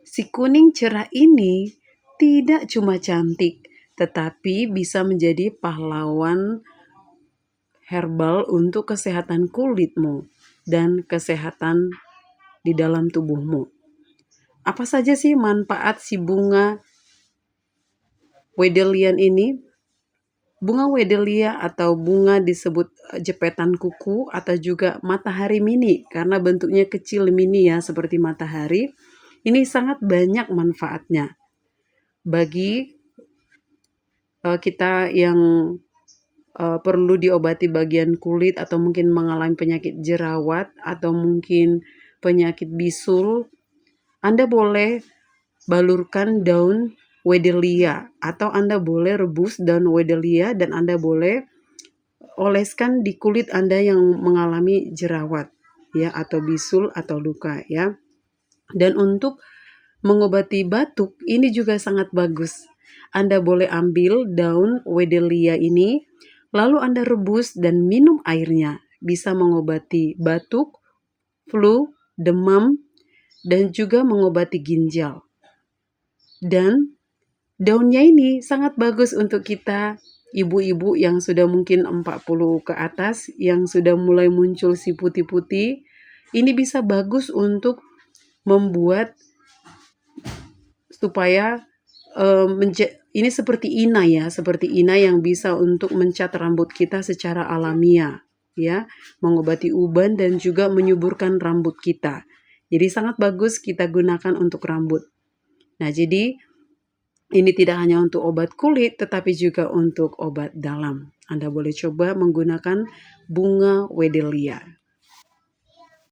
Si kuning cerah ini tidak cuma cantik, tetapi bisa menjadi pahlawan herbal untuk kesehatan kulitmu dan kesehatan di dalam tubuhmu. Apa saja sih manfaat si bunga wedelian ini? Bunga wedelia atau bunga disebut jepetan kuku atau juga matahari mini karena bentuknya kecil mini ya seperti matahari. Ini sangat banyak manfaatnya bagi kita yang perlu diobati bagian kulit atau mungkin mengalami penyakit jerawat atau mungkin penyakit bisul. Anda boleh balurkan daun wedelia atau Anda boleh rebus daun wedelia dan Anda boleh oleskan di kulit Anda yang mengalami jerawat ya atau bisul atau luka ya. Dan untuk mengobati batuk ini juga sangat bagus. Anda boleh ambil daun wedelia ini lalu Anda rebus dan minum airnya. Bisa mengobati batuk, flu, demam, dan juga mengobati ginjal. Dan daunnya ini sangat bagus untuk kita ibu-ibu yang sudah mungkin 40 ke atas, yang sudah mulai muncul si putih-putih. Ini bisa bagus untuk membuat supaya ini seperti inai ya, seperti inai yang bisa untuk mencat rambut kita secara alamiah ya, mengobati uban dan juga menyuburkan rambut kita. Jadi sangat bagus kita gunakan untuk rambut. Nah, jadi ini tidak hanya untuk obat kulit tetapi juga untuk obat dalam. Anda boleh coba menggunakan bunga wedelia.